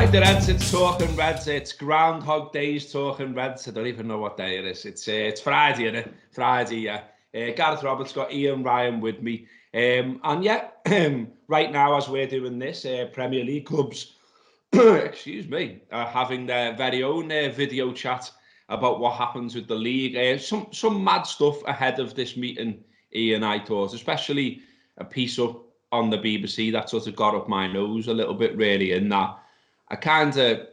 right, the Reds, it's talking Reds. It's Groundhog Days talking Reds. I don't even know what day it is. It's Friday, isn't it? Friday, yeah. Gareth Roberts got Ian Ryan with me. And yeah, right now as we're doing this, Premier League clubs, excuse me, are having their very own video chat about what happens with the league. Some mad stuff ahead of this meeting, Ian, I thought, especially a piece up on the BBC that sort of got up my nose a little bit, really, in that I kind of,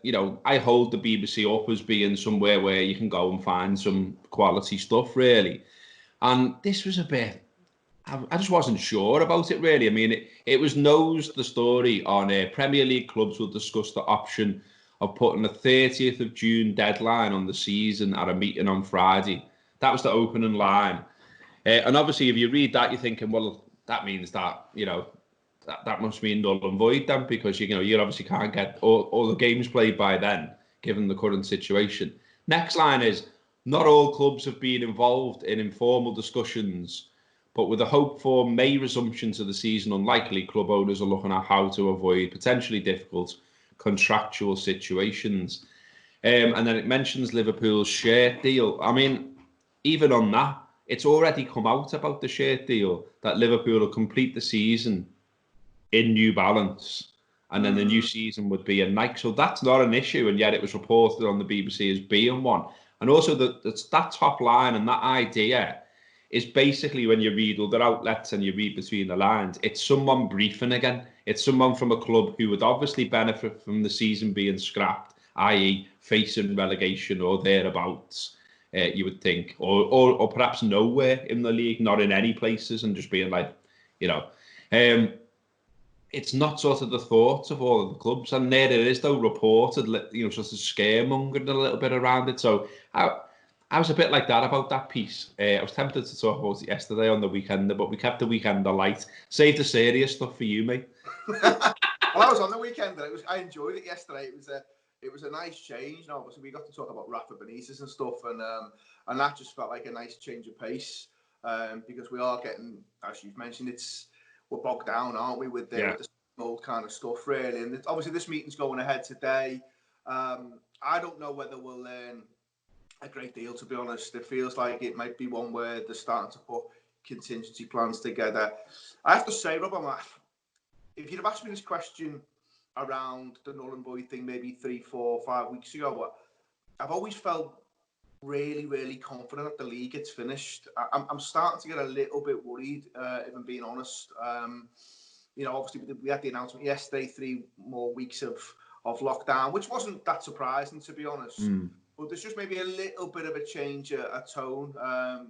I hold the BBC up as being somewhere where you can go and find some quality stuff, really. And this was a bit, I just wasn't sure about it, really. I mean, it was Nose, the story on Premier League clubs will discuss the option of putting a 30th of June deadline on the season at a meeting on Friday. That was the opening line. And obviously, if you read that, you're thinking, well, that means that, that must mean null and void then, because you obviously can't get all the games played by then, given the current situation. Next line is, not all clubs have been involved in informal discussions, but with a hope for May resumption to the season unlikely, club owners are looking at how to avoid potentially difficult contractual situations. And then it mentions Liverpool's shirt deal. I mean, even on that, it's already come out about the shirt deal that Liverpool will complete the season in New Balance, and then the new season would be in Nike. So that's not an issue, and yet it was reported on the BBC as being one. And also that top line and that idea is basically, when you read other outlets and you read between the lines, it's someone briefing again. It's someone from a club who would obviously benefit from the season being scrapped, i.e. facing relegation or thereabouts, you would think, or perhaps nowhere in the league, not in any places, and just being like, it's not sort of the thoughts of all of the clubs, and there it is, though, reported, sort of scaremongering a little bit around it. So I was a bit like that about that piece. I was tempted to talk about it yesterday on the weekend, but we kept the weekend light. Saved the serious stuff for you, mate. Well, I was on the weekend, and I enjoyed it yesterday. It was a nice change. Now, obviously, we got to talk about Rafa Benitez and stuff, and that just felt like a nice change of pace, because we are getting, as you've mentioned, we're bogged down, aren't we, with the old kind of stuff, really. And obviously, this meeting's going ahead today. I don't know whether we'll learn a great deal, to be honest. It feels like it might be one where they're starting to put contingency plans together. I have to say, Rob, if you'd have asked me this question around the null and void thing maybe 3, 4, 5 weeks ago, I've always felt really, really confident that the league gets finished. I'm starting to get a little bit worried, if I'm being honest. Obviously we had the announcement yesterday, 3 more weeks of lockdown, which wasn't that surprising, to be honest. But there's just maybe a little bit of a change, a tone,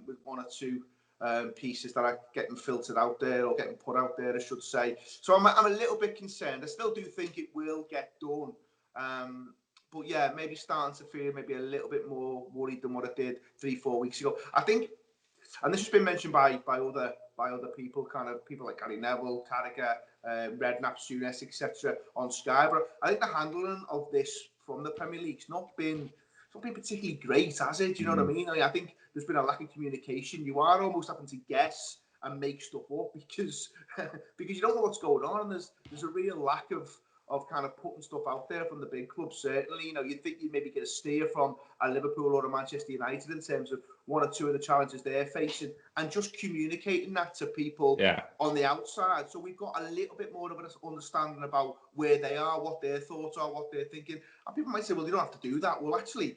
with 1 or 2 pieces that are getting filtered out there, or getting put out there, I should say. So I'm a little bit concerned. I still do think it will get done. But yeah, maybe starting to feel maybe a little bit more worried than what I did 3, 4 weeks ago. I think, and this has been mentioned by other people, kind of people like Gary Neville, Carragher, Redknapp, Souness, etc. on Sky. But I think the handling of this from the Premier League's not been particularly great, has it? Do you know what I mean? I think there's been a lack of communication. You are almost having to guess and make stuff up because you don't know what's going on, and there's a real lack of kind of putting stuff out there from the big clubs. Certainly, you'd think you'd maybe get a steer from a Liverpool or a Manchester United in terms of 1 or 2 of the challenges they're facing, and just communicating that to people on the outside. So we've got a little bit more of an understanding about where they are, what their thoughts are, what they're thinking. And people might say, well, you don't have to do that. Well, actually,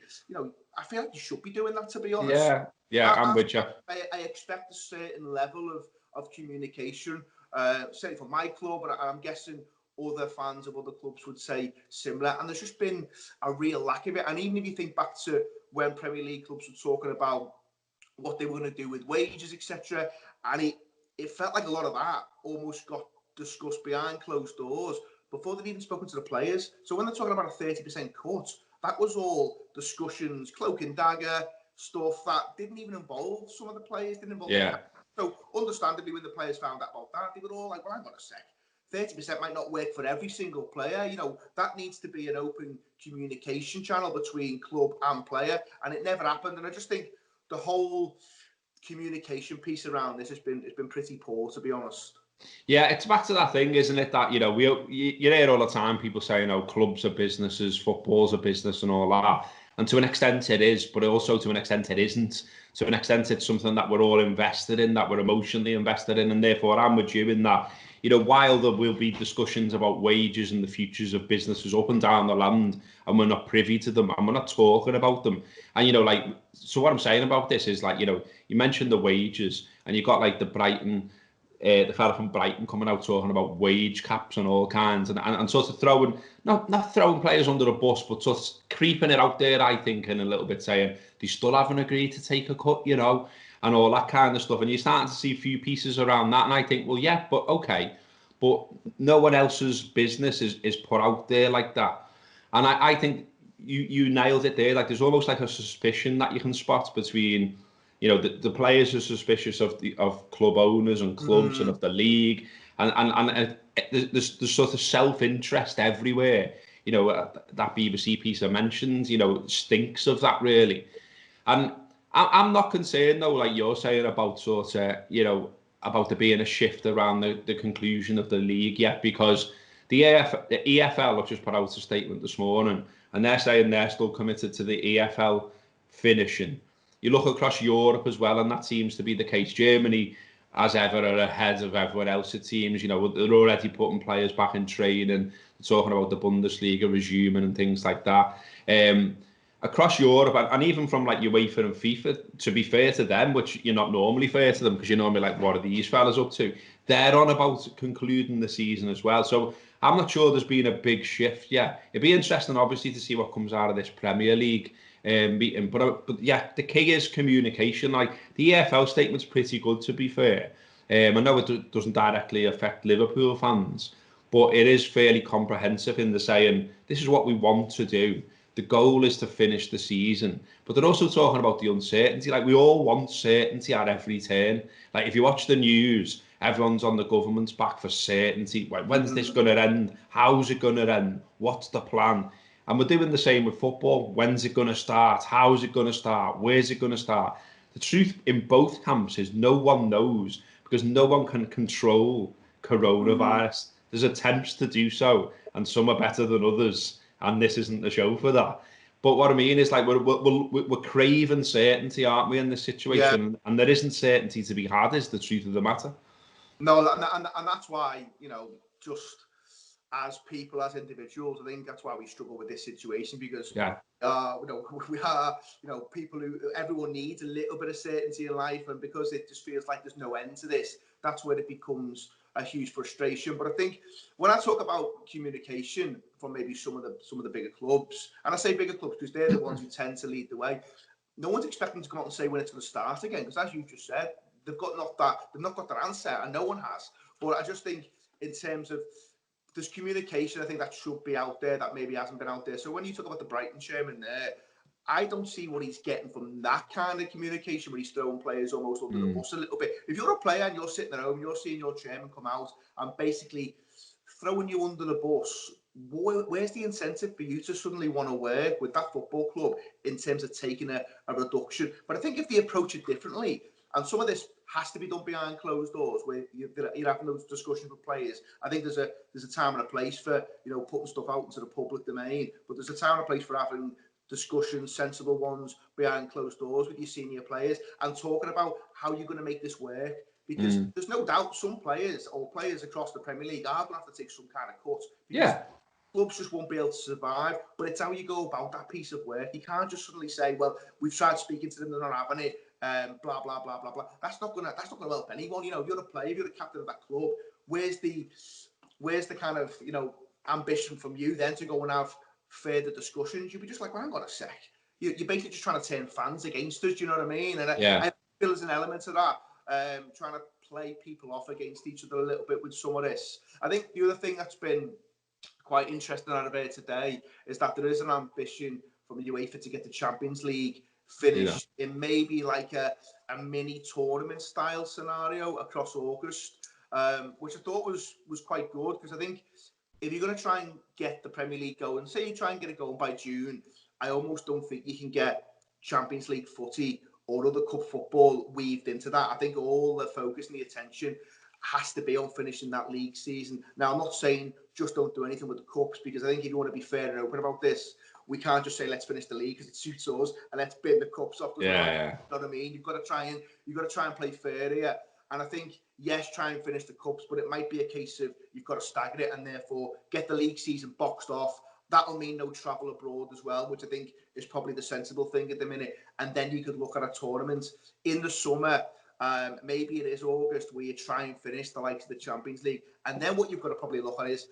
I feel like you should be doing that, to be honest. I'm with you. I expect a certain level of communication, certainly for my club, but I'm guessing other fans of other clubs would say similar. And there's just been a real lack of it. And even if you think back to when Premier League clubs were talking about what they were going to do with wages, etc., and it felt like a lot of that almost got discussed behind closed doors before they'd even spoken to the players. So when they're talking about a 30% cut, that was all discussions, cloak and dagger stuff that didn't even involve some of the players, didn't involve So understandably, when the players found out about that, they were all like, well, hang on a sec. 30% might not work for every single player. That needs to be an open communication channel between club and player, and it never happened. And I just think the whole communication piece around this has been pretty poor, to be honest. Yeah, it's back to that thing, isn't it? That, you hear all the time people saying, oh, clubs are businesses, football's a business and all that. And to an extent it is, but also to an extent it isn't. To an extent it's something that we're all invested in, that we're emotionally invested in. And therefore I'm with you in that, while there will be discussions about wages and the futures of businesses up and down the land, and we're not privy to them and we're not talking about them. And, so what I'm saying about this is like, you mentioned the wages and you got like the fella from Brighton coming out talking about wage caps and all kinds, and sort of throwing, not throwing players under a bus, but sort of creeping it out there, I think, and a little bit saying, they still haven't agreed to take a cut, and all that kind of stuff. And you're starting to see a few pieces around that, and I think, well, yeah, but okay, but no one else's business is put out there like that. And I think you nailed it there. Like, there's almost like a suspicion that you can spot between, the players are suspicious of club owners and clubs and of the league, and there's sort of self-interest everywhere. That BBC piece I mentioned, stinks of that, really. And I'm not concerned though, like you're saying, about sort of, about there being a shift around the conclusion of the league yet, because the EFL have just put out a statement this morning, and they're saying they're still committed to the EFL finishing. You look across Europe as well, and that seems to be the case. Germany, as ever, are ahead of everyone else, it seems. They're already putting players back in training, talking about the Bundesliga resuming and things like that. Across Europe, and even from like UEFA and FIFA, to be fair to them, which you're not normally fair to them, because you're normally like, what are these fellas up to? They're on about concluding the season as well. So I'm not sure there's been a big shift yet. It'd be interesting, obviously, to see what comes out of this Premier League meeting. But yeah, the key is communication. Like, the EFL statement's pretty good, to be fair. I know it doesn't directly affect Liverpool fans, but it is fairly comprehensive in the saying, this is what we want to do. The goal is to finish the season. But they're also talking about the uncertainty. Like, we all want certainty at every turn. Like, if you watch the news, everyone's on the government's back for certainty. Like, when's this going to end? How's it going to end? What's the plan? And we're doing the same with football. When's it going to start? How's it going to start? Where's it going to start? The truth in both camps is no one knows, because no one can control coronavirus. There's attempts to do so, and some are better than others. And this isn't the show for that. But what I mean is, like, we're craving certainty, aren't we, in this situation? Yeah. And there isn't certainty to be had, is the truth of the matter. No, and that's why, just as people, as individuals, I think that's why we struggle with this situation, because we are, people who everyone needs a little bit of certainty in life, and because it just feels like there's no end to this, that's where it becomes a huge frustration. But I think when I talk about communication from maybe some of the bigger clubs, and I say bigger clubs because they're the ones who tend to lead the way, no one's expecting to come out and say when it's going to start again, because as you just said, they've not got their answer, and no one has. But I just think in terms of there's communication, I think that should be out there, that maybe hasn't been out there. So when you talk about the Brighton chairman there, I don't see what he's getting from that kind of communication, where he's throwing players almost under the bus a little bit. If you're a player and you're sitting at home, you're seeing your chairman come out and basically throwing you under the bus, where's the incentive for you to suddenly want to work with that football club in terms of taking a reduction? But I think if they approach it differently, and some of this has to be done behind closed doors, where you're having those discussions with players. I think there's a time and a place for putting stuff out into the public domain, but there's a time and a place for having discussions, sensible ones, behind closed doors with your senior players, and talking about how you're going to make this work. Because there's no doubt some players, or players across the Premier League, are going to have to take some kind of cut. Yeah. Clubs just won't be able to survive. But it's how you go about that piece of work. You can't just suddenly say, well, we've tried speaking to them, they're not having it, blah, blah, blah, blah, blah. That's not gonna help anyone. You're a player, you're the captain of that club. Where's the kind of, ambition from you then to go and have further discussions? You'd be just like, well, hang on a sec. You're basically just trying to turn fans against us, do you know what I mean? And I feel there's an element of that, trying to play people off against each other a little bit with some of this. I think the other thing that's been quite interesting out of here today is that there is an ambition from the UEFA to get the Champions League finished in maybe like a mini tournament style scenario across August, which I thought was quite good, because I think if you're going to try and get the Premier League going, say you try and get it going by June, I almost don't think you can get Champions League footy or other cup football weaved into that. I think all the focus and the attention has to be on finishing that league season. Now, I'm not saying just don't do anything with the cups, because I think if you want to be fair and open about this, we can't just say let's finish the league because it suits us and let's bin the cups off. Yeah. You know what I mean? You've got to try and play fair here. And I think, yes, try and finish the cups, but it might be a case of you've got to stagger it and therefore get the league season boxed off. That'll mean no travel abroad as well, which I think is probably the sensible thing at the minute. And then you could look at a tournament in the summer. Maybe it is August where you try and finish the likes of the Champions League. And then what you've got to probably look at is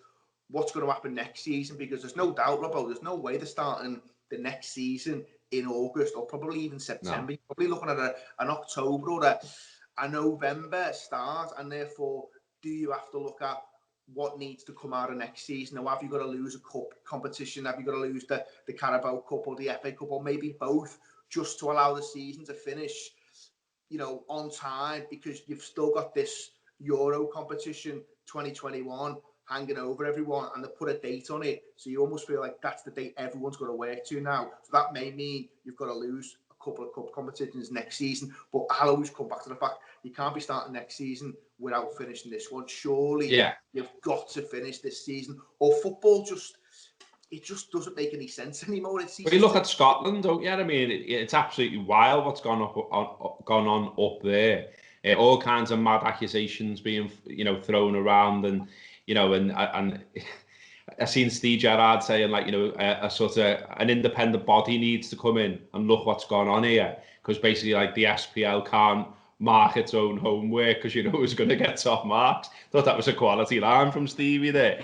what's going to happen next season, because there's no doubt, Robbo, there's no way they're starting the next season in August or probably even September. No. You're probably looking at an October or a November start, and therefore do you have to look at what needs to come out of next season? Now, have you got to lose a cup competition? Have you got to lose the Carabao Cup or the FA Cup, or maybe both, just to allow the season to finish, you know, on time, because you've still got this Euro competition 2021 hanging over everyone, and they put a date on it, so you almost feel like that's the date everyone's got to work to now. So that may mean you've got to lose a couple of cup competitions next season, but I'll always come back to the fact you can't be starting next season without finishing this one. Surely you've got to finish this season, or football just doesn't make any sense anymore. But you look at Scotland, don't you? I mean, it's absolutely wild what's gone on up there. All kinds of mad accusations being, you know, thrown around, and you know, and I seen Steve Gerrard saying, like, you know, a sort of an independent body needs to come in and look what's gone on here, because basically, like, the SPL can't mark its own homework because you know who's going to get top marks. Thought that was a quality line from Stevie there.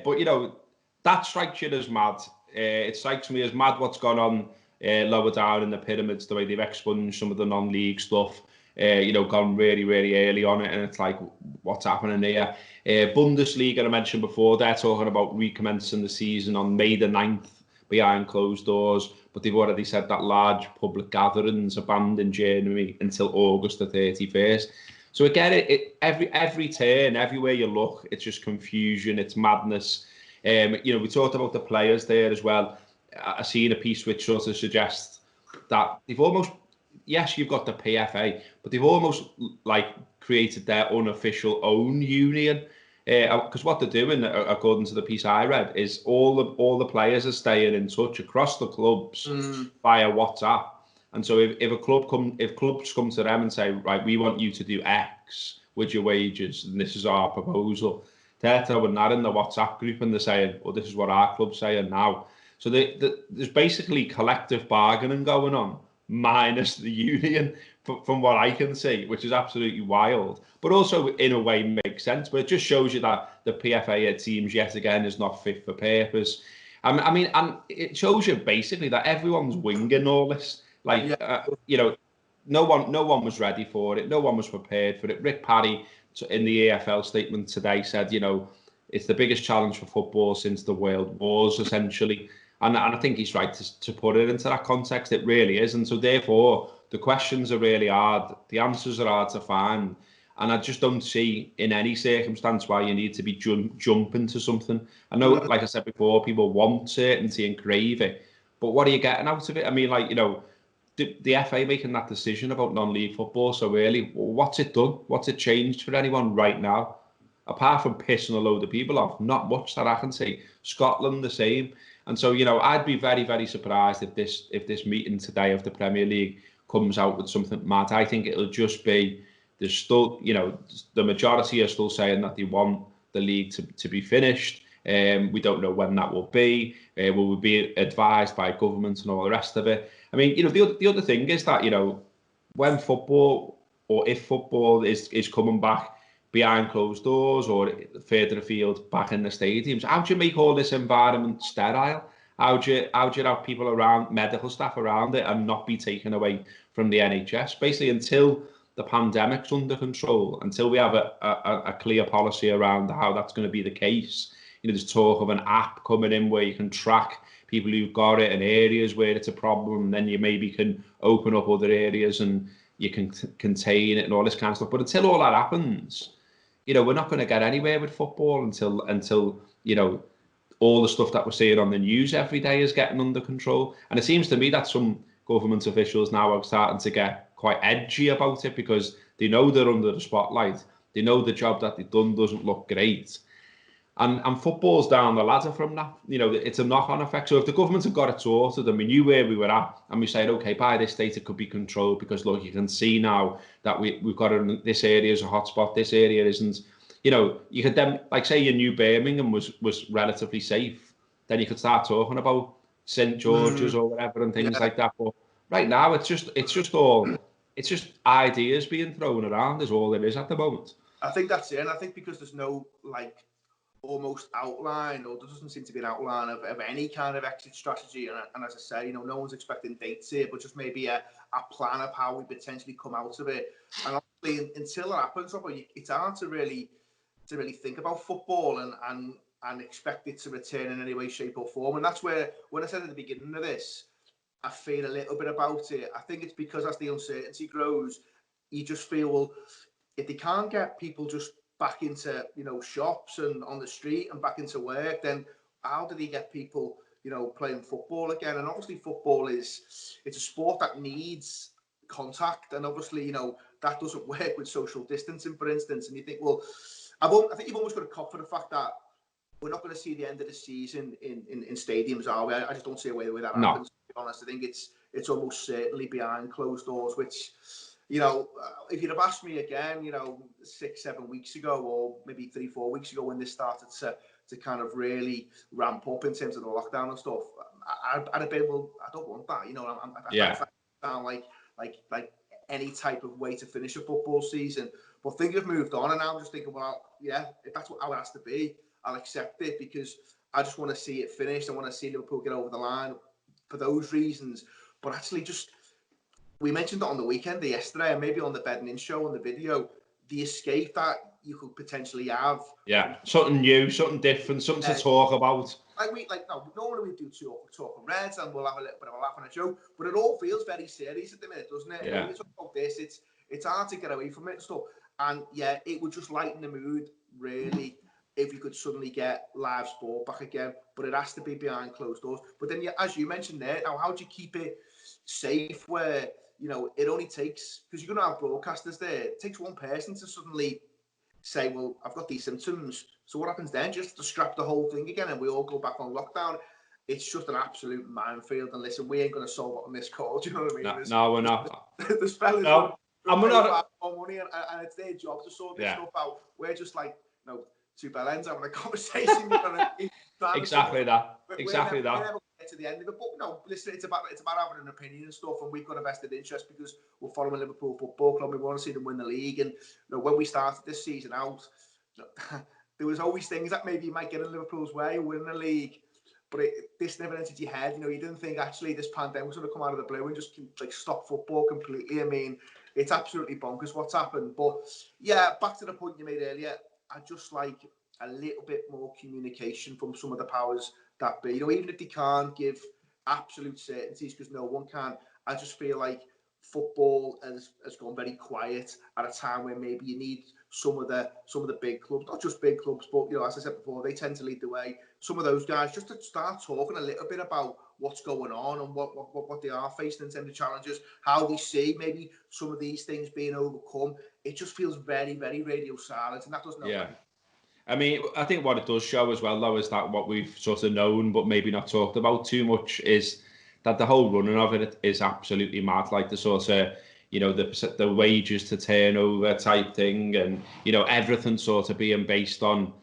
But you know, that strikes you as mad. It strikes me as mad what's gone on lower down in the pyramids, the way they've expunged some of the non-league stuff. You know, gone really, really early on it, and it's like, what's happening here? Bundesliga, I mentioned before, they're talking about recommencing the season on May the 9th behind closed doors, but they've already said that large public gatherings are banned in Germany until August the 31st. So again, every turn, everywhere you look, it's just confusion, it's madness. You know, we talked about the players there as well. I've seen a piece which sort of suggests that they've almost, yes, you've got the PFA, but they've almost like created their unofficial own union. Because what they're doing, according to the piece I read, is all the players are staying in touch across the clubs via WhatsApp. And so if clubs come to them and say, right, we want you to do X with your wages, and this is our proposal, they're throwing that in the WhatsApp group and they're saying, well, this is what our club's saying now. So there's basically collective bargaining going on, minus the union, from what I can see, which is absolutely wild, but also in a way makes sense. But it just shows you that the PFA, it seems, yet again, is not fit for purpose. I mean, and it shows you basically that everyone's winging all this. Like, you know, no one was ready for it. No one was prepared for it. Rick Parry, in the EFL statement today, said, you know, it's the biggest challenge for football since the World Wars, essentially. And I think he's right to put it into that context. It really is. And so therefore, the questions are really hard. The answers are hard to find. And I just don't see in any circumstance why you need to be jumping to something. I know, like I said before, people want certainty and crave it. But what are you getting out of it? I mean, like, you know, the FA making that decision about non-league football so early, what's it done? What's it changed for anyone right now? Apart from pissing a load of people off, not much that I can see. Scotland, the same. And so, you know, I'd be very, very surprised if this meeting today of the Premier League comes out with something mad. I think it'll just be, there's still, you know, the majority are still saying that they want the league to be finished. We don't know when that will be. Will we be advised by government and all the rest of it? I mean, you know, the other thing is that, you know, when football, or if football is coming back behind closed doors or further afield back in the stadiums, how do you make all this environment sterile? How do you have people around, medical staff around it, and not be taken away from the NHS? Basically, until the pandemic's under control, until we have a clear policy around how that's going to be the case. You know, there's talk of an app coming in where you can track people who've got it and areas where it's a problem, and then you maybe can open up other areas and you can contain it and all this kind of stuff. But until all that happens, you know, we're not going to get anywhere with football until you know, all the stuff that we're seeing on the news every day is getting under control. And it seems to me that some government officials now are starting to get quite edgy about it, because they know they're under the spotlight. They know the job that they've done doesn't look great. And football's down the ladder from that. You know, it's a knock-on effect. So if the government have got it sorted and we knew where we were at, and we said, okay, by this date it could be controlled, because look, you can see now that we've got this area is a hotspot, this area isn't. You know, you could then, like, say you knew Birmingham was relatively safe, then you could start talking about St George's or whatever and things like that. But right now it's just ideas being thrown around is all there is at the moment. I think that's it, and I think because there's no, like, almost outline, or there doesn't seem to be an outline of any kind of exit strategy, and as I say, you know, no one's expecting dates here, but just maybe a plan of how we potentially come out of it. And obviously, until that happens, it's hard to really think about football and expect it to return in any way, shape or form. And that's where, when I said at the beginning of this, I feel a little bit about it. I think it's because as the uncertainty grows, you just feel, well, if they can't get people just back into, you know, shops and on the street and back into work, then how do they get people, you know, playing football again? And obviously football it's a sport that needs contact, and obviously, you know, that doesn't work with social distancing, for instance. And you think, well, I think you've almost got to cop for the fact that we're not going to see the end of the season in stadiums, are we? I just don't see a way that happens, to be honest. I think it's almost certainly behind closed doors, which, you know, if you'd have asked me again, you know, 6-7 weeks ago, or maybe 3-4 weeks ago, when this started to kind of really ramp up in terms of the lockdown and stuff, I'd have been, well, I don't want that. You know, I sound like any type of way to finish a football season. But things have moved on, and now I'm just thinking, well, yeah, if that's how it has to be, I'll accept it, because I just want to see it finished. I want to see Liverpool get over the line for those reasons. But actually, just, we mentioned it on the weekend yesterday, and maybe on the Bed and In show, on the video, the escape that you could potentially have. Yeah, something new, something different, something to talk about. Normally we do talk on Reds, and we'll have a little bit of a laugh and a joke, but it all feels very serious at the minute, doesn't it? Yeah. When we talk about this, it's hard to get away from it and stuff. And yeah, it would just lighten the mood, really, if you could suddenly get live sport back again. But it has to be behind closed doors. But then, yeah, as you mentioned there, now how do you keep it safe where, you know, it only takes, because you're going to have broadcasters there, it takes one person to suddenly say, well, I've got these symptoms. So what happens then? Just to scrap the whole thing again and we all go back on lockdown. It's just an absolute minefield. And listen, we ain't going to solve it on this call. Do you know what I mean? No, we're not. There's fellas and we're not more money, and it's their job to sort this stuff out. We're just like, you know, two bell ends having a conversation. You know, exactly that. We're never going to get to the end of it. But no, listen, it's about having an opinion and stuff, and we've got a vested interest because we're following Liverpool Football Club. We want to see them win the league. And, you know, when we started this season out, there was always things that maybe you might get in Liverpool's way, winning the league. But this never entered your head. You know, you didn't think actually this pandemic was going to come out of the blue and just like stop football completely. I mean, it's absolutely bonkers what's happened. But yeah, back to the point you made earlier, I just like a little bit more communication from some of the powers that be. You know, even if they can't give absolute certainties, because no one can, I just feel like football has gone very quiet at a time where maybe you need some of the big clubs, not just big clubs, but, you know, as I said before, they tend to lead the way. Some of those guys just to start talking a little bit about what's going on and what they are facing in terms of challenges, how we see maybe some of these things being overcome. It just feels very, very radio silent, and that doesn't help. Yeah. I mean, I think what it does show as well, though, is that what we've sort of known but maybe not talked about too much is that the whole running of it is absolutely mad. Like the sort of, you know, the wages to turnover type thing, and, you know, everything sort of being based on,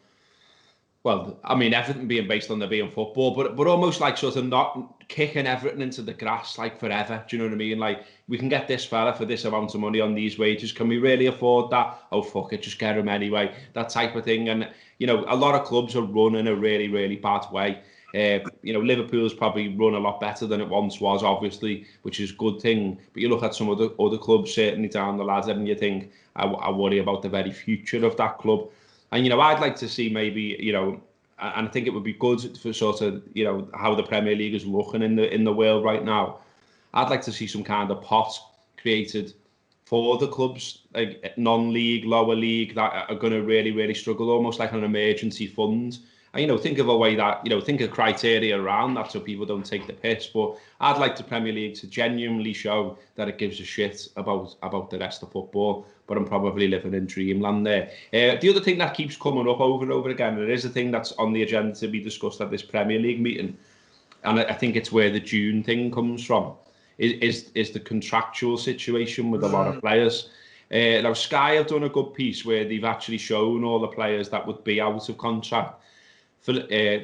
well, I mean, everything being based on there being football, but almost like sort of not kicking everything into the grass like forever. Do you know what I mean? Like, we can get this fella for this amount of money on these wages. Can we really afford that? Oh, fuck it, just get him anyway. That type of thing. And, you know, a lot of clubs are run in a really, really bad way. You know, Liverpool's probably run a lot better than it once was, obviously, which is a good thing. But you look at some of the other clubs, certainly down the ladder, and you think, I worry about the very future of that club. And, you know, I'd like to see maybe, you know, and I think it would be good for sort of, you know, how the Premier League is looking in the world right now. I'd like to see some kind of pot created for the clubs, like non-league, lower league, that are going to really, really struggle, almost like an emergency fund. And, think of a way that, think of criteria around that so people don't take the piss. But I'd like the Premier League to genuinely show that it gives a shit about the rest of football. But I'm probably living in dreamland there. The other thing that keeps coming up over and over again, and it is a thing that's on the agenda to be discussed at this Premier League meeting, and I think it's where the June thing comes from, is the contractual situation with a lot of players. Now, Sky have done a good piece where they've actually shown all the players that would be out of contract for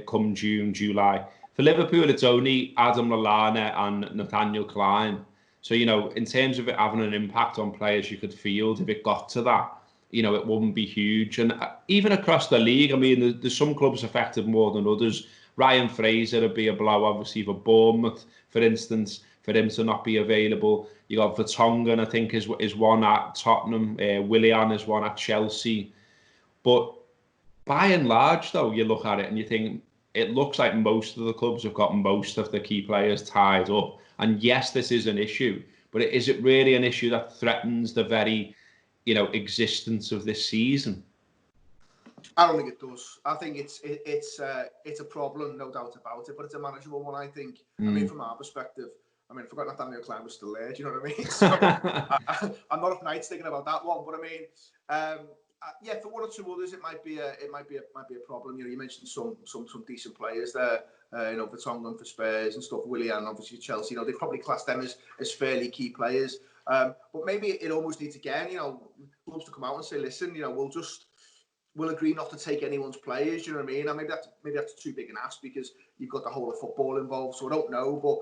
come June, July. For Liverpool, it's only Adam Lallana and Nathaniel Klein. So, in terms of it having an impact on players you could field, if it got to that, it wouldn't be huge. And even across the league, I mean, there's some clubs affected more than others. Ryan Fraser would be a blow, obviously, for Bournemouth, for instance, for him to not be available. You got Vertonghen, I think, is one at Tottenham. Willian is one at Chelsea. But by and large, though, you look at it and you think, it looks like most of the clubs have got most of the key players tied up. And yes, this is an issue, but is it really an issue that threatens the very, existence of this season? I don't think it does. I think it's a problem, no doubt about it, but it's a manageable one, I think. I mean, from our perspective, I forgot Nathaniel Klein was still there. Do you know what I mean? So I'm not up nights thinking about that one, but I mean, yeah, for one or two others, it might be a problem. You mentioned some decent players there. Vertonghen for Spurs and stuff. Willian, obviously Chelsea. They've probably classed them as fairly key players. But maybe it almost needs again. Clubs to come out and say, listen, we'll agree not to take anyone's players. You know what I mean? And maybe that's too big an ask because you've got the whole of football involved. So I don't know, but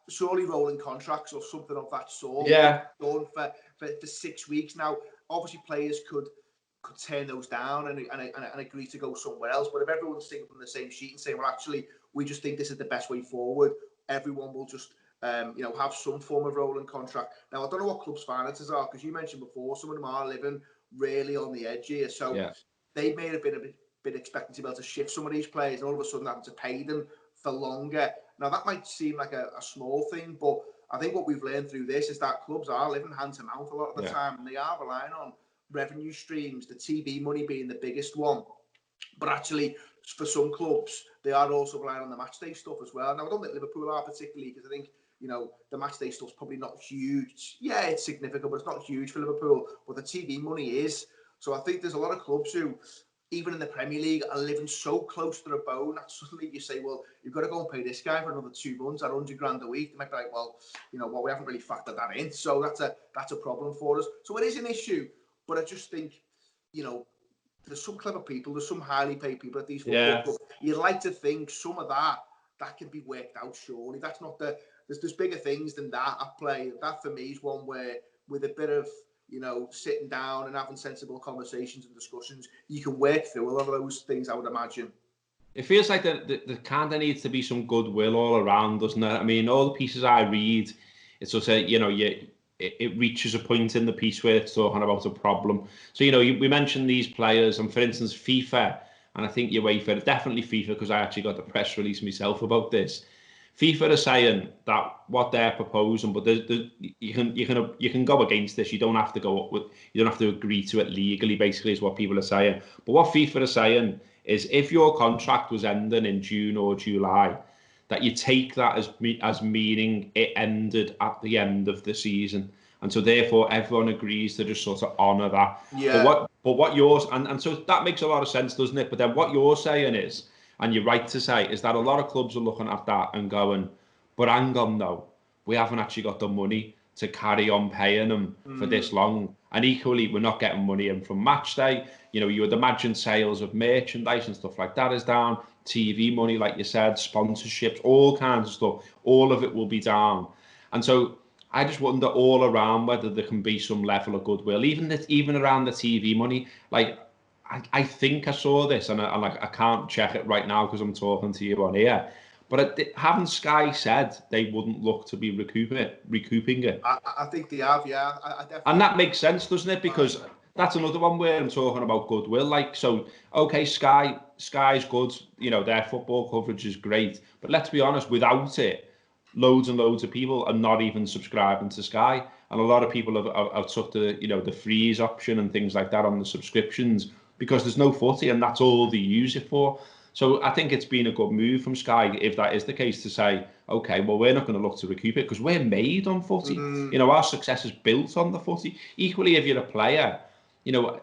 surely rolling contracts or something of that sort. Yeah. Done for 6 weeks now. Obviously, players could turn those down and agree to go somewhere else. But if everyone's singing from the same sheet and saying, well, actually, we just think this is the best way forward, everyone will just have some form of rolling contract. Now, I don't know what clubs' finances are, because you mentioned before, some of them are living really on the edge here. So they may have been a bit expecting to be able to shift some of these players and all of a sudden having to pay them for longer. Now, that might seem like a small thing, but I think what we've learned through this is that clubs are living hand to mouth a lot of the time, and they are relying on revenue streams, the TV money being the biggest one. But actually, for some clubs, they are also relying on the matchday stuff as well. Now, I don't think Liverpool are particularly, because I think, the matchday stuff's probably not huge. Yeah, it's significant, but it's not huge for Liverpool. But the TV money is. So I think there's a lot of clubs who, even in the Premier League, are living so close to the bone that suddenly you say, well, you've got to go and pay this guy for another 2 months at $100,000 a week. They might be like, well, we haven't really factored that in. So that's a problem for us. So it is an issue. But I just think, there's some clever people, there's some highly paid people at these football clubs. You'd like to think some of that can be worked out, surely. That's not there's bigger things than that at play. That for me is one where, with a bit of, sitting down and having sensible conversations and discussions, you can work through a lot of those things, I would imagine. It feels like there kind of needs to be some goodwill all around, doesn't it? I mean, all the pieces I read, it's just it reaches a point in the piece where it's talking about a problem. So, we mentioned these players, and for instance, FIFA, and I think UEFA, definitely FIFA, because I actually got the press release myself about this. FIFA are saying that what they're proposing, but you can go against this. You don't have to agree to it legally, basically, is what people are saying. But what FIFA are saying is, if your contract was ending in June or July, that you take that as meaning it ended at the end of the season, and so therefore everyone agrees to just sort of honour that. Yeah. But what yours and so that makes a lot of sense, doesn't it? But then what you're saying is, and you're right to say, is that a lot of clubs are looking at that and going, but hang on, though, we haven't actually got the money to carry on paying them for this long. And equally, we're not getting money in from match day. You would imagine sales of merchandise and stuff like that is down. TV money, like you said, sponsorships, all kinds of stuff. All of it will be down. And so I just wonder all around whether there can be some level of goodwill, even around the TV money. Like, I think I saw this, and I can't check it right now because I'm talking to you on here. But haven't Sky said they wouldn't look to be recouping it? I think they have, yeah. I definitely. And that makes sense, doesn't it? Because that's another one where I'm talking about goodwill. Like, so, okay, Sky's good. Their football coverage is great. But let's be honest, without it, loads and loads of people are not even subscribing to Sky. And a lot of people have took the freeze option and things like that on the subscriptions, because there's no footy and that's all they use it for. So I think it's been a good move from Sky, if that is the case, to say, okay, well, we're not going to look to recoup it because we're made on footy. You know, our success is built on the footy. Equally, if you're a player, you know,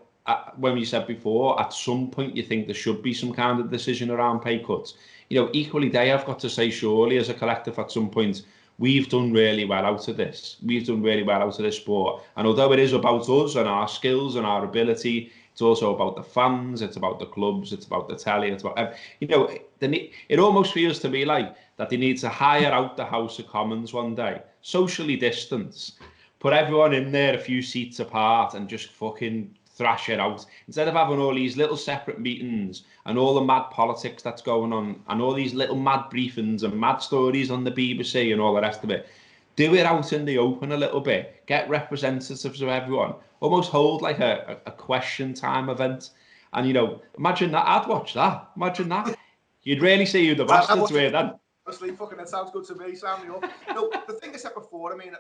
when you said before, at some point you think there should be some kind of decision around pay cuts. You know, equally, they have got to say, surely, as a collective at some point, we've done really well out of this. We've done really well out of this sport. And although it is about us and our skills and our ability, it's also about the fans, it's about the clubs, it's about the telly, it's about, you know, it almost feels to me like that they need to hire out the House of Commons one day, socially distance, put everyone in there a few seats apart and just fucking thrash it out. Instead of having all these little separate meetings and all the mad politics that's going on and all these little mad briefings and mad stories on the BBC and all the rest of it, do it out in the open a little bit. Get representatives of everyone. Almost hold like a question time event. And, you know, imagine that. I'd watch that. Imagine that. You'd really see who the bastards were then. Honestly, fucking, that sounds good to me. Sign me up. No, the thing I said before, I mean,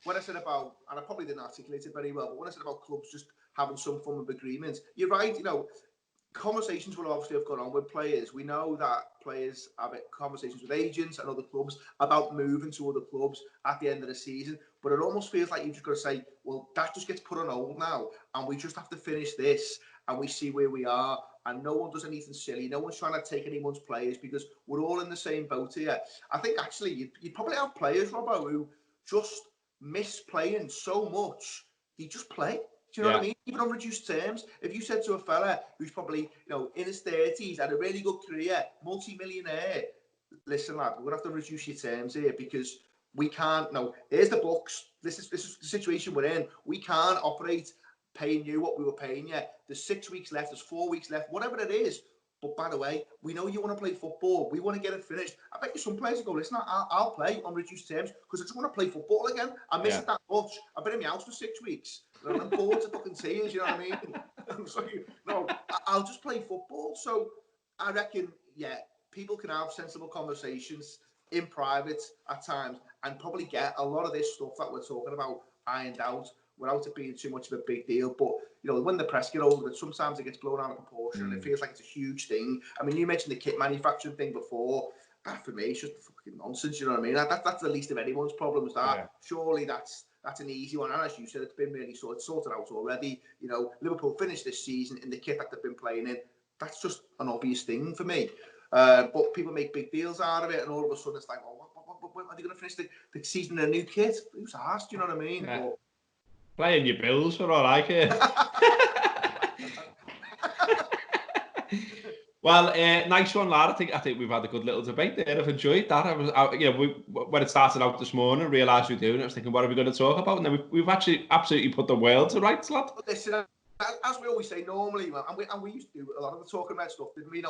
when I said about, and I probably didn't articulate it very well, but when I said about clubs just having some form of agreement, you're right, you know, conversations will obviously have gone on with players. We know that players have conversations with agents and other clubs about moving to other clubs at the end of the season. But it almost feels like you've just got to say, well, that just gets put on hold now. And we just have to finish this and we see where we are. And no one does anything silly. No one's trying to take anyone's players because we're all in the same boat here. I think actually you'd probably have players, Robbo, who just miss playing so much. They just play. Do you know what I mean? Even on reduced terms, if you said to a fella who's probably, you know, in his 30s, had a really good career, multi-millionaire, listen, lad, we're going to have to reduce your terms here because we can't, no, here's the books. This is the situation we're in. We can't operate paying you what we were paying you. There's 6 weeks left, there's 4 weeks left, whatever it is. But by the way, we know you want to play football. We want to get it finished. I bet you some players go, listen, I'll play on reduced terms because I just want to play football again. I miss it that much. I've been in my house for 6 weeks. And I'm bored to fucking tears, you know what I mean? I'm sorry, no, I'll just play football. So I reckon, yeah, people can have sensible conversations in private at times and probably get a lot of this stuff that we're talking about ironed out without it being too much of a big deal. But, you know, when the press get hold of it, sometimes it gets blown out of proportion and it feels like it's a huge thing. I mean, you mentioned the kit manufacturing thing before. That, for me, is just fucking nonsense, you know what I mean? That's the least of anyone's problems, that. Yeah. Surely that's an easy one. And as you said, it's been really sorted out already. You know, Liverpool finished this season in the kit that they've been playing in. That's just an obvious thing for me. But people make big deals out of it, and all of a sudden it's like, well, when are they going to finish the season in a new kit? Who's asked, you know what I mean? Yeah. But, playing your bills for all I care. Well, nice one, lad. I think we've had a good little debate there. I've enjoyed that. When it started out this morning, realised we're doing it. I was thinking, what are we going to talk about? And then we've actually absolutely put the world to rights, lad. Listen, as we always say normally, and we used to do a lot of the talking about stuff, didn't we? You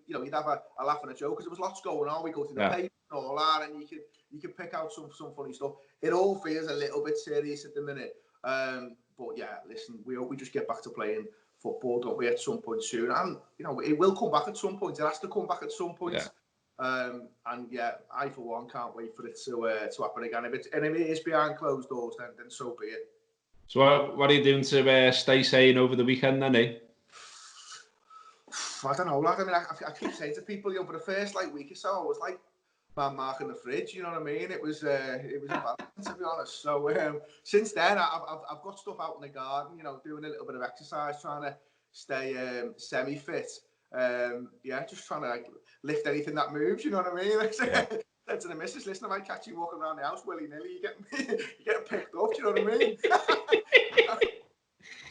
know, we'd have a laugh and a joke because there was lots going on. We go through the paper and all that, and you can pick out some funny stuff. It all feels a little bit serious at the minute. But yeah, listen, we just get back to playing football, don't we, at some point soon? And, you know, it will come back at some point. It has to come back at some point. Yeah. And yeah, I, for one, can't wait for it to happen again. If it is behind closed doors, then so be it. So what are you doing to stay sane over the weekend then, eh? I don't know, lad. I mean, I keep saying to people, you know, for the first week or so, I was like, man marking the fridge, you know what I mean? It was embarrassing, to be honest. So since then, I've got stuff out in the garden, you know, doing a little bit of exercise, trying to stay semi-fit. Yeah, just trying to lift anything that moves, you know what I mean? Said to the missus, listen, I might catch you walking around the house willy-nilly, you're getting picked up, do you know what I mean?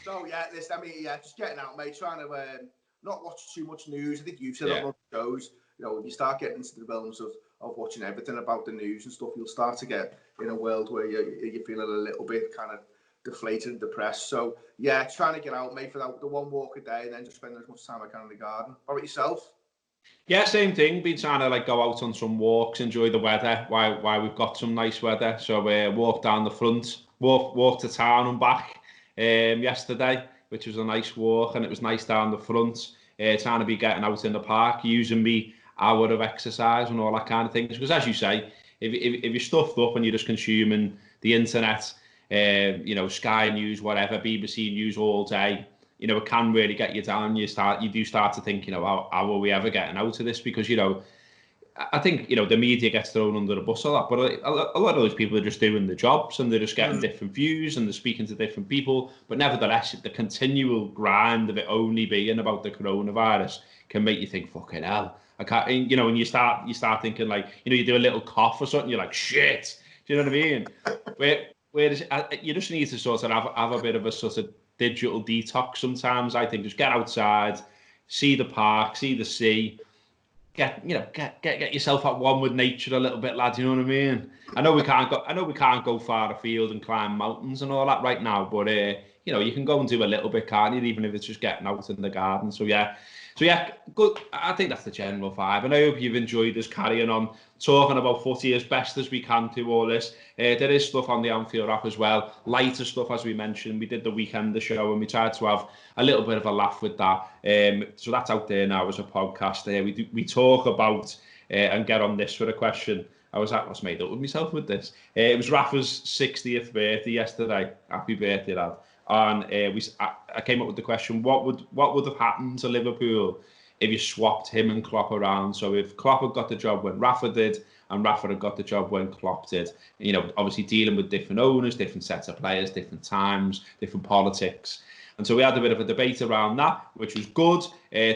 So yeah, listen, I mean, yeah, just getting out, mate, trying to not watch too much news. I think you've said on shows, you know, if you start getting into the realms of watching everything about the news and stuff, you'll start to get in a world where you're feeling a little bit kind of deflated and depressed. So yeah, trying to get out, mate, for the one walk a day and then just spend as much time as I can in the garden. How about yourself? Yeah, same thing. Been trying to go out on some walks, enjoy the weather while we've got some nice weather. So walked down the front, walked to town and back yesterday, which was a nice walk, and it was nice down the front. Trying to be getting out in the park, using me hour of exercise and all that kind of things. Because as you say, if you're stuffed up and you're just consuming the internet, you know, Sky News, whatever, BBC News all day, you know, it can really get you down. You do start to think, you know, how are we ever getting out of this? Because, you know, I think, you know, the media gets thrown under the bus a lot, but a lot of those people are just doing the jobs and they're just getting different views and they're speaking to different people. But nevertheless, the continual grind of it only being about the coronavirus can make you think, fucking hell. I can't, you know, and you start thinking like, you know, you do a little cough or something, you're like, shit. Do you know what I mean? Whereas you just need to sort of have a bit of a sort of digital detox sometimes. I think just get outside, see the park, see the sea. Get yourself at one with nature a little bit, lads. You know what I mean? I know we can't go far afield and climb mountains and all that right now, but you know, you can go and do a little bit, can't you? Even if it's just getting out in the garden. So yeah, good. I think that's the general vibe, and I hope you've enjoyed us carrying on talking about footy as best as we can through all this. There is stuff on the Anfield app as well, lighter stuff as we mentioned. We did the weekend the show, and we tried to have a little bit of a laugh with that. So that's out there now as a podcast. We talk about and get on this for a question. I was made up with myself with this. It was Rafa's 60th birthday yesterday. Happy birthday, lad. And I came up with the question: what would have happened to Liverpool if you swapped him and Klopp around? So if Klopp had got the job when Rafa did, and Rafa had got the job when Klopp did, you know, obviously dealing with different owners, different sets of players, different times, different politics. And so we had a bit of a debate around that, which was good.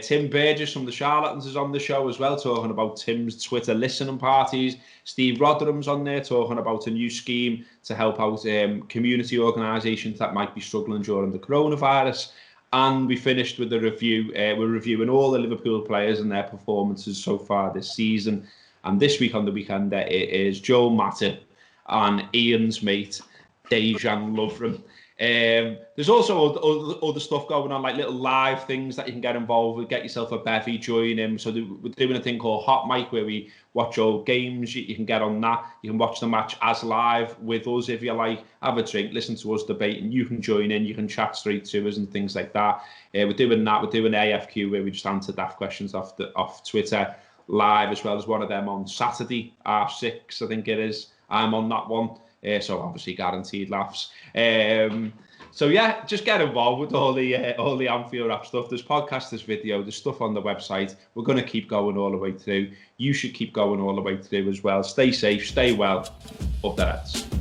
Tim Burgess from the Charlatans is on the show as well, talking about Tim's Twitter listening parties. Steve Rotherham's on there talking about a new scheme to help out community organisations that might be struggling during the coronavirus. And we finished with a review. We're reviewing all the Liverpool players and their performances so far this season. And this week on the weekend, it is Joel Matip and Ian's mate, Dejan Lovren. There's also other stuff going on, like little live things that you can get involved with. Get yourself a bevy, join him. So we're doing a thing called Hot Mic, where we watch old games. You can get on that. You can watch the match as live with us if you like. Have a drink, listen to us debate, and you can join in. You can chat straight to us and things like that. We're doing that. We're doing AFQ, where we just answer daft questions off Twitter live, as well as one of them on Saturday, 6:30, I think it is. I'm on that one. So obviously guaranteed laughs. So yeah, just get involved with all the Anfield app stuff. There's podcasts, there's video, there's stuff on the website. We're going to keep going all the way through. You should keep going all the way through as well. Stay safe, stay well. Up the Reds.